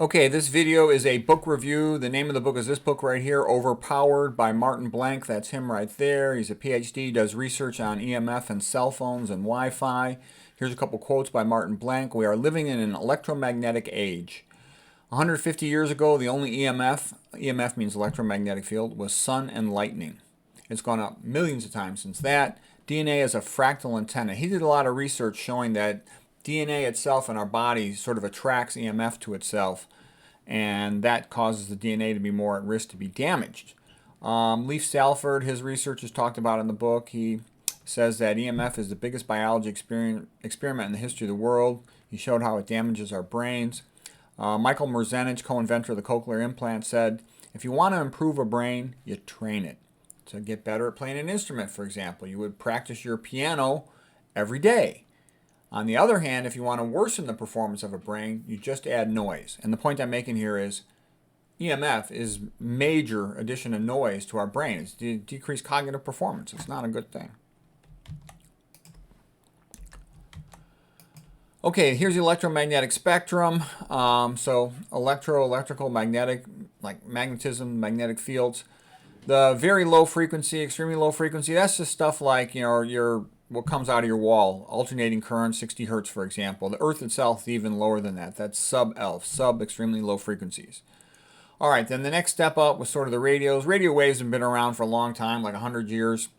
Okay, this video is a book review. The name of the book is this book right here, Overpowered by Martin Blank. That's him right there. He's a PhD, does research on EMF and cell phones and Wi-Fi. Here's a couple quotes by Martin Blank. We are living in an electromagnetic age. 150 years ago, the only EMF means electromagnetic field, was sun and lightning. It's gone up millions of times since that. DNA is a fractal antenna. He did a lot of research showing that DNA itself in our body sort of attracts EMF to itself, and that causes the DNA to be more at risk to be damaged. Leif Salford, his research is talked about in the book. He says that EMF is the biggest biology experiment in the history of the world. He showed how it damages our brains. Michael Merzenich, co-inventor of the cochlear implant, said, if you want to improve a brain, you train it. To get better at playing an instrument, for example, you would practice your piano every day. On the other hand, if you want to worsen the performance of a brain, you just add noise. And the point I'm making here is EMF is major addition of noise to our brain. It's decreased cognitive performance. It's not a good thing. Okay, here's the electromagnetic spectrum. So electrical, magnetic, like magnetism, magnetic fields. The very low frequency, extremely low frequency, that's just stuff like, what comes out of your wall, alternating current, 60 hertz, for example. The Earth itself is even lower than that. That's sub-ELF, extremely low frequencies. All right, then the next step up was sort of the radios. Radio waves have been around for a long time, like 100 years.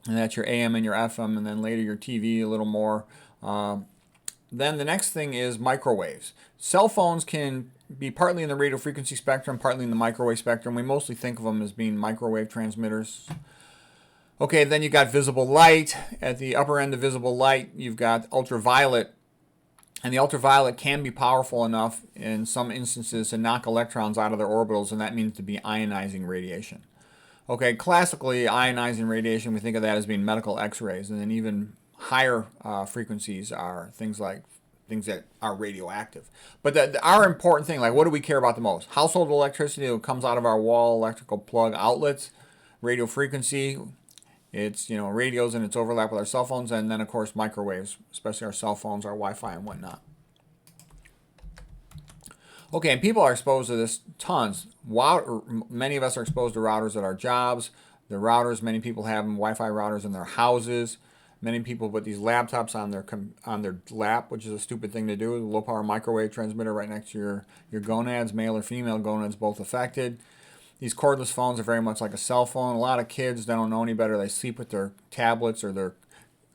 And that's your AM and your FM, and then later your TV a little more. Then the next thing is microwaves. Cell phones can be partly in the radio frequency spectrum, partly in the microwave spectrum. We mostly think of them as being microwave transmitters. Okay, then you've got visible light. At the upper end of visible light, you've got ultraviolet. And the ultraviolet can be powerful enough in some instances to knock electrons out of their orbitals, and that means to be ionizing radiation. Okay, classically, ionizing radiation, we think of that as being medical x-rays, and then even higher frequencies are things that are radioactive. But our important thing, like what do we care about the most? Household electricity that comes out of our wall, electrical plug outlets, radio frequency. It's, radios and its overlap with our cell phones, and then, of course, microwaves, especially our cell phones, our Wi-Fi, and whatnot. Okay, and people are exposed to this tons. Many of us are exposed to routers at our jobs. The routers, many people have them, Wi-Fi routers in their houses. Many people put these laptops on their lap, which is a stupid thing to do. A low-power microwave transmitter right next to your gonads, male or female gonads, both affected. These cordless phones are very much like a cell phone. A lot of kids, they don't know any better. They sleep with their tablets or their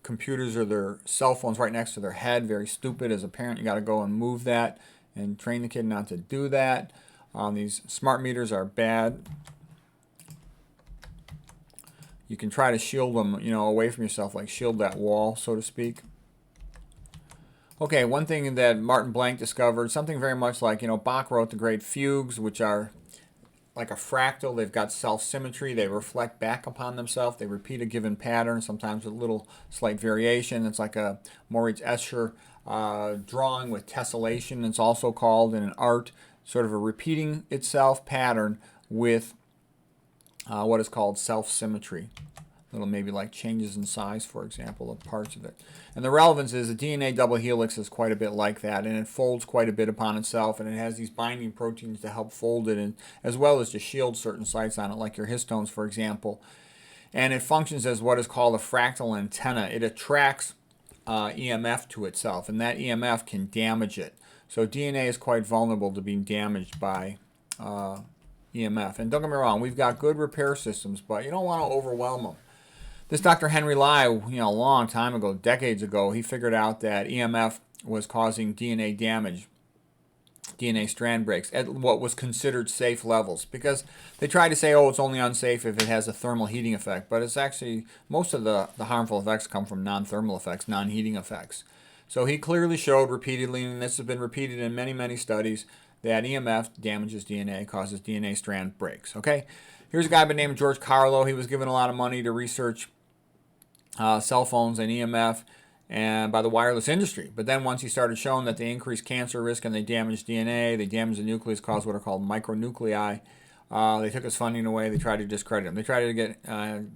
computers or their cell phones right next to their head. Very stupid. As a parent, you got to go and move that and train the kid not to do that. These smart meters are bad. You can try to shield them, away from yourself, like shield that wall, so to speak. Okay, one thing that Martin Blank discovered, something very much like, Bach wrote the great fugues, which are like a fractal. They've got self-symmetry. They reflect back upon themselves. They repeat a given pattern, sometimes with a little slight variation. It's like a Moritz Escher drawing with tessellation. It's also called in an art sort of a repeating itself pattern with what is called self-symmetry. Little maybe like changes in size, for example, of parts of it. And the relevance is the DNA double helix is quite a bit like that, and it folds quite a bit upon itself, and it has these binding proteins to help fold it, and as well as to shield certain sites on it, like your histones, for example. And it functions as what is called a fractal antenna. It attracts EMF to itself, and that EMF can damage it. So DNA is quite vulnerable to being damaged by EMF. And don't get me wrong, we've got good repair systems, but you don't want to overwhelm them. This Dr. Henry Lai, a long time ago, decades ago, he figured out that EMF was causing DNA damage, DNA strand breaks, at what was considered safe levels. Because they tried to say, oh, it's only unsafe if it has a thermal heating effect. But it's actually, most of the harmful effects come from non-thermal effects, non-heating effects. So he clearly showed repeatedly, and this has been repeated in many, many studies, that EMF damages DNA, causes DNA strand breaks. Okay, here's a guy by the name of George Carlo. He was given a lot of money to research cell phones and EMF and by the wireless industry. But then once he started showing that they increase cancer risk and they damage DNA, they damage the nucleus, cause what are called micronuclei, they took his funding away. They tried to discredit him. They tried to get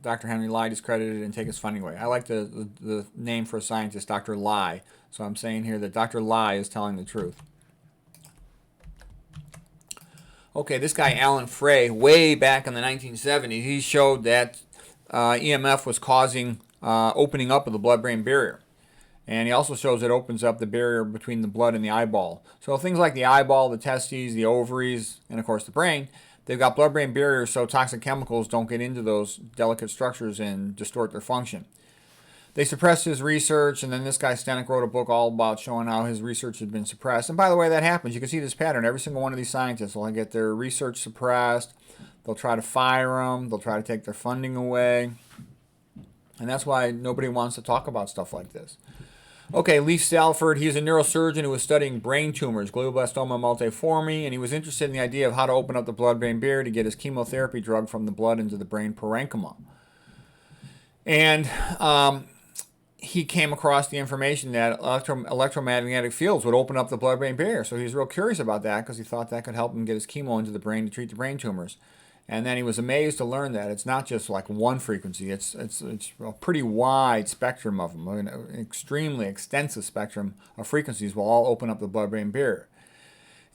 Dr. Henry Lai discredited and take his funding away. I like the name for a scientist, Dr. Lai. So I'm saying here that Dr. Lai is telling the truth. Okay, this guy Alan Frey, way back in the 1970s, he showed that EMF was causing opening up of the blood-brain barrier. And he also shows it opens up the barrier between the blood and the eyeball. So things like the eyeball, the testes, the ovaries, and of course the brain, they've got blood-brain barriers so toxic chemicals don't get into those delicate structures and distort their function. They suppressed his research, and then this guy Stenek wrote a book all about showing how his research had been suppressed. And by the way, that happens. You can see this pattern. Every single one of these scientists will get their research suppressed. They'll try to fire them. They'll try to take their funding away. And that's why nobody wants to talk about stuff like this. Okay, Leif Salford, he's a neurosurgeon who was studying brain tumors, glioblastoma multiforme, and he was interested in the idea of how to open up the blood-brain barrier to get his chemotherapy drug from the blood into the brain parenchyma. And he came across the information that electromagnetic fields would open up the blood-brain barrier. So he was real curious about that because he thought that could help him get his chemo into the brain to treat the brain tumors. And then he was amazed to learn that it's not just like one frequency. It's a pretty wide spectrum of them, an extremely extensive spectrum of frequencies will all open up the blood-brain barrier.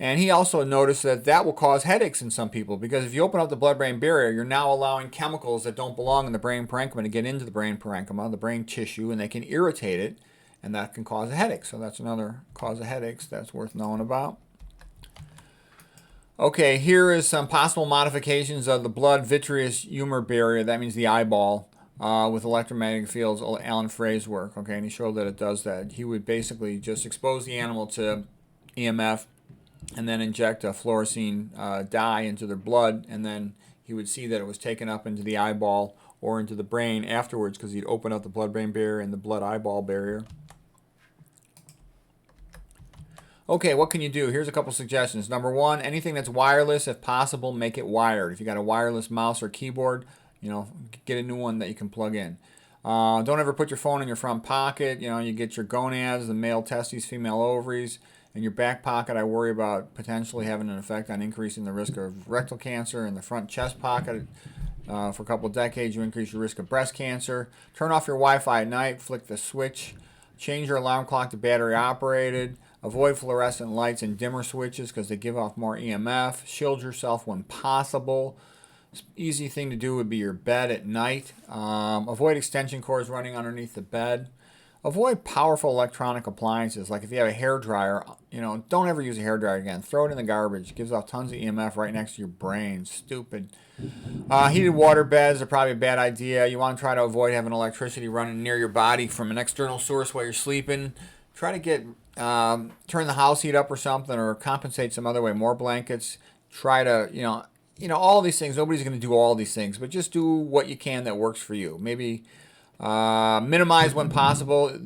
And he also noticed that that will cause headaches in some people because if you open up the blood-brain barrier, you're now allowing chemicals that don't belong in the brain parenchyma to get into the brain parenchyma, the brain tissue, and they can irritate it, and that can cause a headache. So that's another cause of headaches that's worth knowing about. Okay, here is some possible modifications of the blood-vitreous humor barrier. That means the eyeball with electromagnetic fields, Alan Frey's work. Okay, and he showed that it does that. He would basically just expose the animal to EMF and then inject a fluorescein dye into their blood, and then he would see that it was taken up into the eyeball or into the brain afterwards because he'd open up the blood-brain barrier and the blood-eyeball barrier. Okay, what can you do? Here's a couple suggestions. Number one, anything that's wireless, if possible, make it wired. If you got a wireless mouse or keyboard, get a new one that you can plug in. Don't ever put your phone in your front pocket. You get your gonads, the male testes, female ovaries. In your back pocket, I worry about potentially having an effect on increasing the risk of rectal cancer. In the front chest pocket, for a couple of decades, you increase your risk of breast cancer. Turn off your Wi-Fi at night. Flick the switch. Change your alarm clock to battery operated. Avoid fluorescent lights and dimmer switches because they give off more EMF. Shield yourself when possible. Easy thing to do would be your bed at night. Avoid extension cords running underneath the bed. Avoid powerful electronic appliances. Like if you have a hairdryer, don't ever use a hairdryer again. Throw it in the garbage. It gives off tons of EMF right next to your brain. Stupid. Heated water beds are probably a bad idea. You want to try to avoid having electricity running near your body from an external source while you're sleeping. Try to get turn the house heat up or something, or compensate some other way. More blankets. Try to all these things. Nobody's going to do all these things, but just do what you can that works for you. Maybe minimize when possible.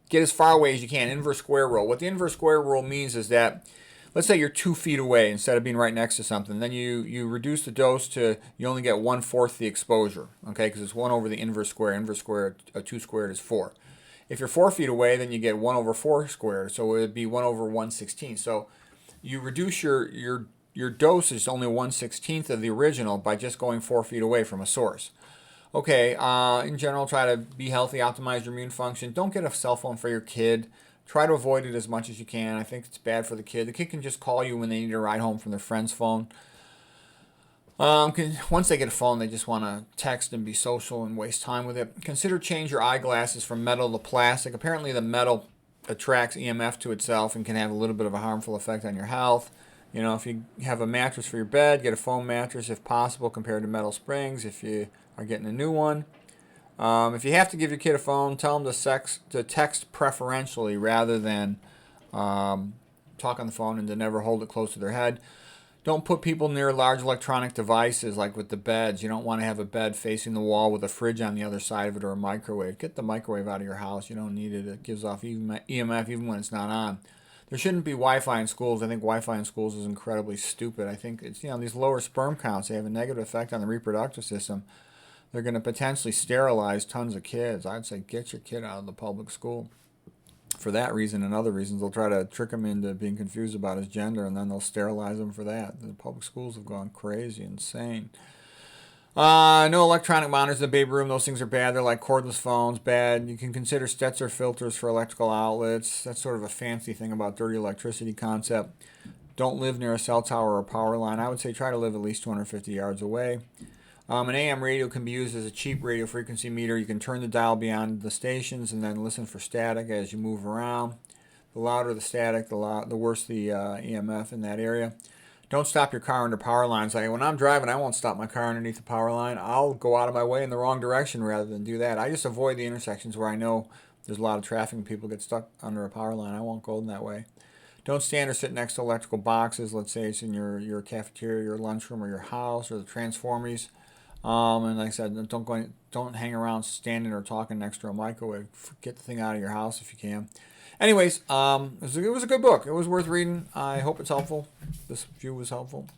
Get as far away as you can. Inverse square rule. What the inverse square rule means is that, let's say you're 2 feet away instead of being right next to something. Then you reduce the dose to you only get 1/4 the exposure. Okay, because it's 1 over the inverse square. Inverse square 2 squared is 4. If you're 4 feet away, then you get 1 over 4 squared. So it would be 1 over 1/16. So you reduce your dose is only 1/16 of the original by just going 4 feet away from a source. Okay, in general, try to be healthy, optimize your immune function. Don't get a cell phone for your kid. Try to avoid it as much as you can. I think it's bad for the kid. The kid can just call you when they need a ride home from their friend's phone. Once they get a phone, they just want to text and be social and waste time with it. Consider change your eyeglasses from metal to plastic. Apparently the metal attracts EMF to itself and can have a little bit of a harmful effect on your health. If you have a mattress for your bed, get a foam mattress if possible compared to metal springs if you are getting a new one. If you have to give your kid a phone, tell them to text preferentially rather than talk on the phone, and to never hold it close to their head. Don't put people near large electronic devices like with the beds. You don't want to have a bed facing the wall with a fridge on the other side of it or a microwave. Get the microwave out of your house. You don't need it. It gives off EMF even when it's not on. There shouldn't be Wi-Fi in schools. I think Wi-Fi in schools is incredibly stupid. I think it's, these lower sperm counts, they have a negative effect on the reproductive system. They're going to potentially sterilize tons of kids. I'd say get your kid out of the public school. For that reason and other reasons, they'll try to trick him into being confused about his gender, and then they'll sterilize him for that. The public schools have gone crazy, insane. No electronic monitors in the baby room. Those things are bad. They're like cordless phones, bad. You can consider Stetzer filters for electrical outlets. That's sort of a fancy thing about dirty electricity concept. Don't live near a cell tower or a power line. I would say try to live at least 250 yards away. An AM radio can be used as a cheap radio frequency meter. You can turn the dial beyond the stations and then listen for static as you move around. The louder the static, the worse the EMF in that area. Don't stop your car under power lines. When I'm driving, I won't stop my car underneath the power line. I'll go out of my way in the wrong direction rather than do that. I just avoid the intersections where I know there's a lot of traffic and people get stuck under a power line. I won't go in that way. Don't stand or sit next to electrical boxes. Let's say it's in your cafeteria, your lunchroom, or your house, or the transformers. And like I said, don't hang around standing or talking next to a microwave. Get the thing out of your house if you can. Anyways, it was a good book. It was worth reading. I hope it's helpful. This view was helpful.